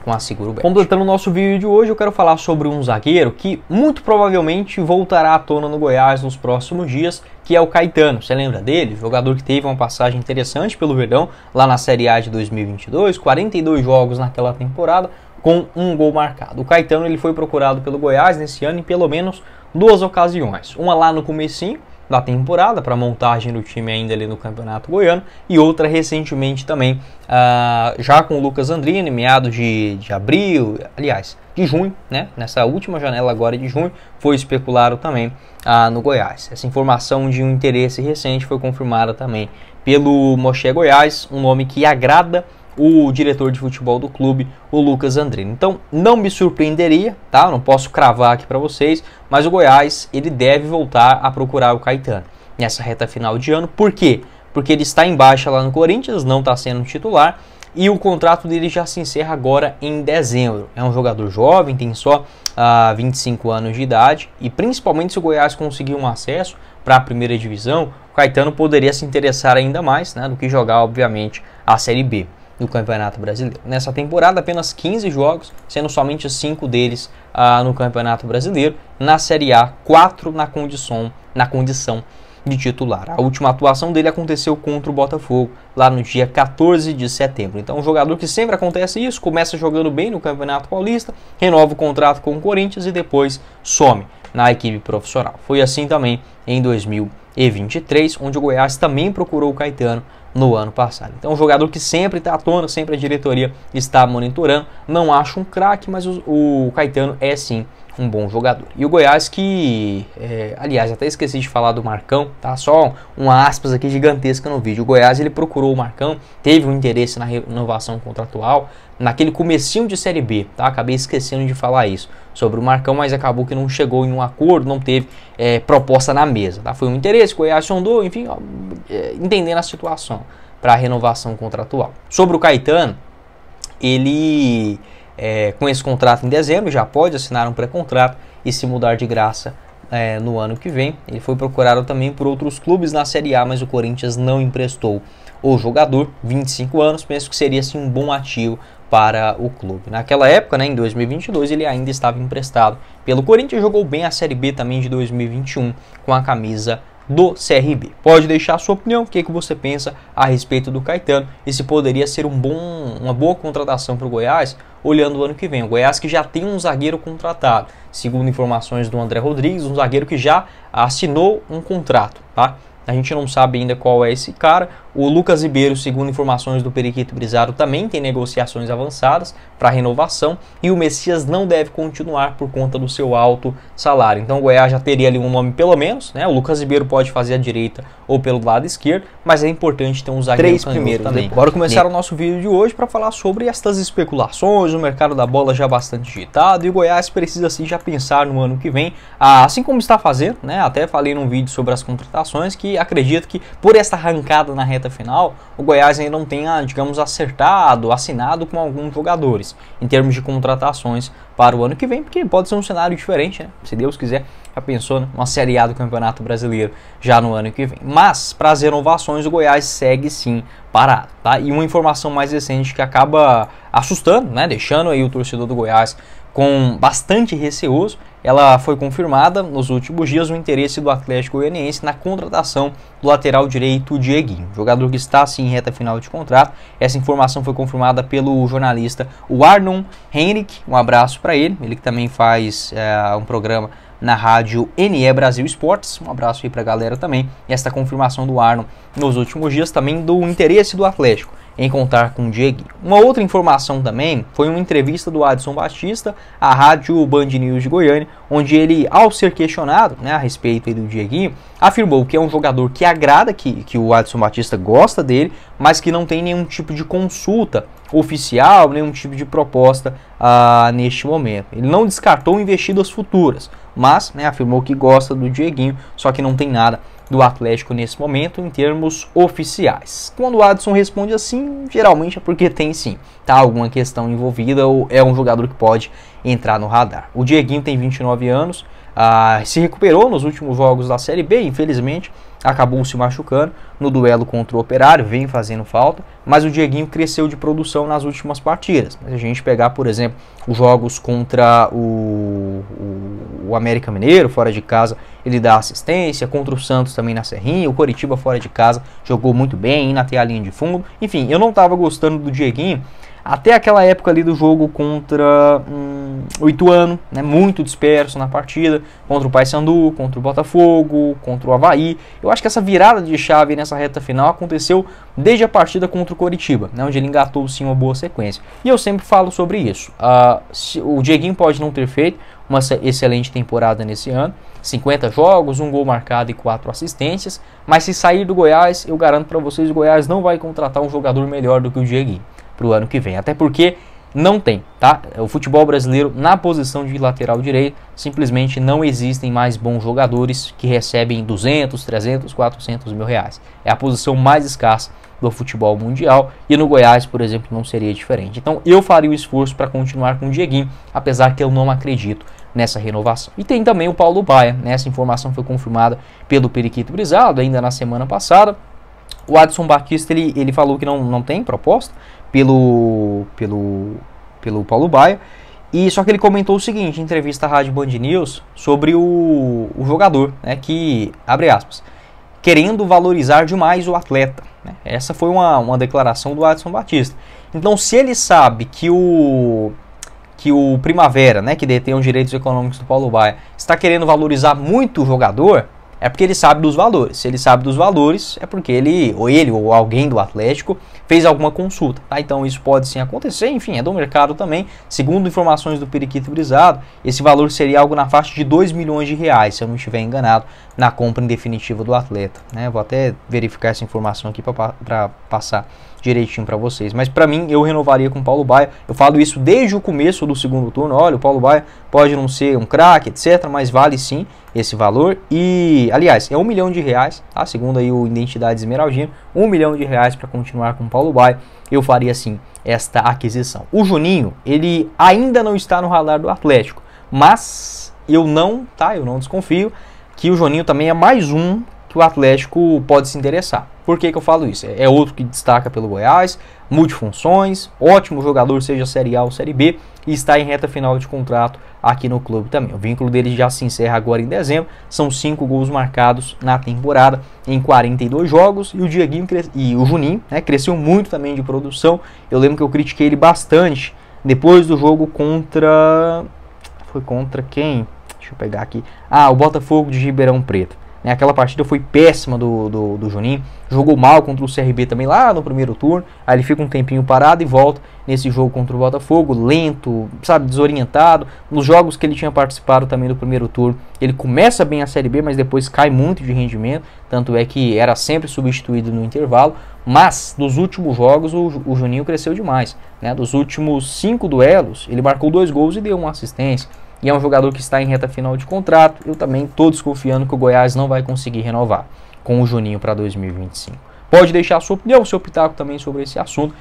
com a Segurobet. Completando o nosso vídeo de hoje, eu quero falar sobre um zagueiro que muito provavelmente voltará à tona no Goiás nos próximos dias, que é o Caetano. Você lembra dele? Jogador que teve uma passagem interessante pelo Verdão, lá na Série A de 2022, 42 jogos naquela temporada, com um gol marcado. O Caetano ele foi procurado pelo Goiás nesse ano em pelo menos 2 ocasiões. Uma lá no comecinho da temporada, para montagem do time ainda ali no Campeonato Goiano, e outra recentemente também, já com o Lucas Andrini, meados de abril, aliás, de junho, né? Nessa última janela agora de junho, foi especulado também no Goiás. Essa informação de um interesse recente foi confirmada também pelo Moché Goiás, um nome que agrada o diretor de futebol do clube, o Lucas Andrini. Então, não me surpreenderia, tá? Não posso cravar aqui para vocês, mas o Goiás, ele deve voltar a procurar o Caetano nessa reta final de ano. Por quê? Porque ele está em baixa lá no Corinthians, não está sendo titular, e o contrato dele já se encerra agora em dezembro. É um jogador jovem, tem só 25 anos de idade, e principalmente se o Goiás conseguir um acesso para a primeira divisão, o Caetano poderia se interessar ainda mais, né, do que jogar, obviamente, a Série B do Campeonato Brasileiro. Nessa temporada, apenas 15 jogos, sendo somente 5 deles no Campeonato Brasileiro. Na Série A, 4 na condição de titular. A última atuação dele aconteceu contra o Botafogo, lá no dia 14 de setembro. Então, um jogador que sempre acontece isso, começa jogando bem no Campeonato Paulista, renova o contrato com o Corinthians e depois some na equipe profissional. Foi assim também em 2023, onde o Goiás também procurou o Caetano no ano passado. Então, um jogador que sempre está à tona, sempre a diretoria está monitorando. Não acho um craque, mas o Caetano é sim um bom jogador. E o Goiás que, aliás, até esqueci de falar do Marcão, tá? Só uma aspas aqui gigantesca no vídeo. O Goiás, ele procurou o Marcão, teve um interesse na renovação contratual, naquele comecinho de Série B, tá? Acabei esquecendo de falar isso sobre o Marcão, mas acabou que não chegou em um acordo, não teve proposta na mesa, tá? Foi um interesse, o Goiás sondou, enfim, entendendo a situação para a renovação contratual. Sobre o Caetano, ele, com esse contrato em dezembro, já pode assinar um pré-contrato e se mudar de graça no ano que vem. Ele foi procurado também por outros clubes na Série A, mas o Corinthians não emprestou o jogador, 25 anos, penso que seria assim, um bom ativo para o clube. Naquela época, né, em 2022, ele ainda estava emprestado pelo Corinthians, jogou bem a Série B também de 2021 com a camisa do CRB. Pode deixar a sua opinião, o que você pensa a respeito do Caetano e se poderia ser uma boa contratação para o Goiás, olhando o ano que vem. O Goiás que já tem um zagueiro contratado, segundo informações do André Rodrigues, um zagueiro que já assinou um contrato, tá? A gente não sabe ainda qual é esse cara. O Lucas Ribeiro, segundo informações do Periquito Brizaro, também tem negociações avançadas para renovação. E o Messias não deve continuar por conta do seu alto salário. Então o Goiás já teria ali um nome pelo menos, né? O Lucas Ribeiro pode fazer a direita ou pelo lado esquerdo, mas é importante ter um zagueiro primeiro também. Bora começar o nosso vídeo de hoje para falar sobre estas especulações, o mercado da bola já bastante agitado e o Goiás precisa assim já pensar no ano que vem, assim como está fazendo, né? Até falei num vídeo sobre as contratações que acredito que por essa arrancada na reta final, o Goiás ainda não tenha, digamos, assinado com alguns jogadores em termos de contratações para o ano que vem, porque pode ser um cenário diferente, né? Se Deus quiser, já pensou, né? Uma Série A do Campeonato Brasileiro já no ano que vem. Mas, para as renovações, o Goiás segue sim parado, tá? E uma informação mais recente que acaba assustando, né? Deixando aí o torcedor do Goiás com bastante receoso, ela foi confirmada nos últimos dias o interesse do Atlético Goianiense na contratação do lateral direito Dieguinho, jogador que está assim em reta final de contrato. Essa informação foi confirmada pelo jornalista Arnon Henrique, um abraço para ele que também faz um programa na rádio NE Brasil Esportes, um abraço aí para a galera também. E esta confirmação do Arnon nos últimos dias também do interesse do Atlético em contar com o Dieguinho. Uma outra informação também foi uma entrevista do Adson Batista à rádio Band News de Goiânia, onde ele, ao ser questionado, né, a respeito aí do Dieguinho, afirmou que é um jogador que agrada, que o Adson Batista gosta dele, mas que não tem nenhum tipo de consulta oficial, nenhum tipo de proposta neste momento. Ele não descartou investidas futuras, mas, né, afirmou que gosta do Dieguinho, só que não tem nada do Atlético nesse momento em termos oficiais. Quando o Adson responde assim, geralmente é porque tem sim, tá, alguma questão envolvida ou é um jogador que pode entrar no radar. O Dieguinho tem 29 anos, se recuperou nos últimos jogos da Série B, infelizmente, acabou se machucando no duelo contra o Operário, vem fazendo falta, mas o Dieguinho cresceu de produção nas últimas partidas. Se a gente pegar, por exemplo, os jogos contra o América Mineiro, fora de casa, ele dá assistência, contra o Santos também na Serrinha, o Coritiba fora de casa jogou muito bem, indo até a linha de fundo. Enfim, eu não estava gostando do Dieguinho até aquela época ali do jogo contra o Ituano, né, muito disperso na partida, contra o Paysandu, contra o Botafogo, contra o Avaí. Eu acho que essa virada de chave nessa reta final aconteceu desde a partida contra o Coritiba, né, onde ele engatou sim uma boa sequência. E eu sempre falo sobre isso. O Dieguinho pode não ter feito uma excelente temporada nesse ano, 50 jogos, 1 gol marcado e 4 assistências, mas se sair do Goiás, eu garanto para vocês, o Goiás não vai contratar um jogador melhor do que o Dieguinho para o ano que vem, até porque não tem, tá? O futebol brasileiro na posição de lateral direito, simplesmente não existem mais bons jogadores que recebem 200, 300, 400 mil reais. É a posição mais escassa do futebol mundial e no Goiás, por exemplo, não seria diferente. Então eu faria o esforço para continuar com o Dieguinho, apesar que eu não acredito nessa renovação. E tem também o Paulo Baia, né? Essa informação foi confirmada pelo Periquito Brisado ainda na semana passada. O Adson Batista ele falou que não tem proposta pelo Paulo Baia, e só que ele comentou o seguinte em entrevista à Rádio Band News sobre o jogador, né, que, abre aspas, querendo valorizar demais o atleta, né? Essa foi uma declaração do Adson Batista. Então, se ele sabe que o Primavera, né, que detém os direitos econômicos do Paulo Baia, está querendo valorizar muito o jogador, é porque ele sabe dos valores. Se ele sabe dos valores, é porque ele ou alguém do Atlético fez alguma consulta, tá? Então isso pode sim acontecer, enfim, é do mercado também. Segundo informações do Periquito Brisado, esse valor seria algo na faixa de 2 milhões de reais, se eu não estiver enganado, na compra em definitiva do atleta, né? Vou até verificar essa informação aqui para passar direitinho para vocês. Mas para mim, eu renovaria com o Paulo Baia. Eu falo isso desde o começo do segundo turno. Olha, o Paulo Baia pode não ser um craque, etc., mas vale sim esse valor. E, aliás, é 1 milhão de reais, tá? Segundo aí o Identidade Esmeraldino, 1 milhão de reais para continuar com o Paulo Baia. Eu faria sim esta aquisição. O Juninho, ele ainda não está no radar do Atlético, mas eu não desconfio que o Juninho também é mais um que o Atlético pode se interessar. Por que eu falo isso? É outro que destaca pelo Goiás, multifunções, ótimo jogador, seja Série A ou Série B, e está em reta final de contrato aqui no clube também. O vínculo dele já se encerra agora em dezembro, são 5 gols marcados na temporada em 42 jogos, e o Dieguinho e o Juninho, né, cresceu muito também de produção. Eu lembro que eu critiquei ele bastante depois do jogo contra... Foi contra quem? Deixa eu pegar aqui. O Botafogo de Ribeirão Preto. Aquela partida foi péssima do Juninho, jogou mal contra o CRB também lá no primeiro turno, aí ele fica um tempinho parado e volta nesse jogo contra o Botafogo, lento, sabe, desorientado. Nos jogos que ele tinha participado também do primeiro turno, ele começa bem a Série B, mas depois cai muito de rendimento, tanto é que era sempre substituído no intervalo, mas dos últimos jogos o Juninho cresceu demais, né? Dos últimos 5 duelos, ele marcou 2 gols e deu uma assistência. E é um jogador que está em reta final de contrato. Eu também estou desconfiando que o Goiás não vai conseguir renovar com o Juninho para 2025. Pode deixar a sua opinião, seu pitaco também sobre esse assunto.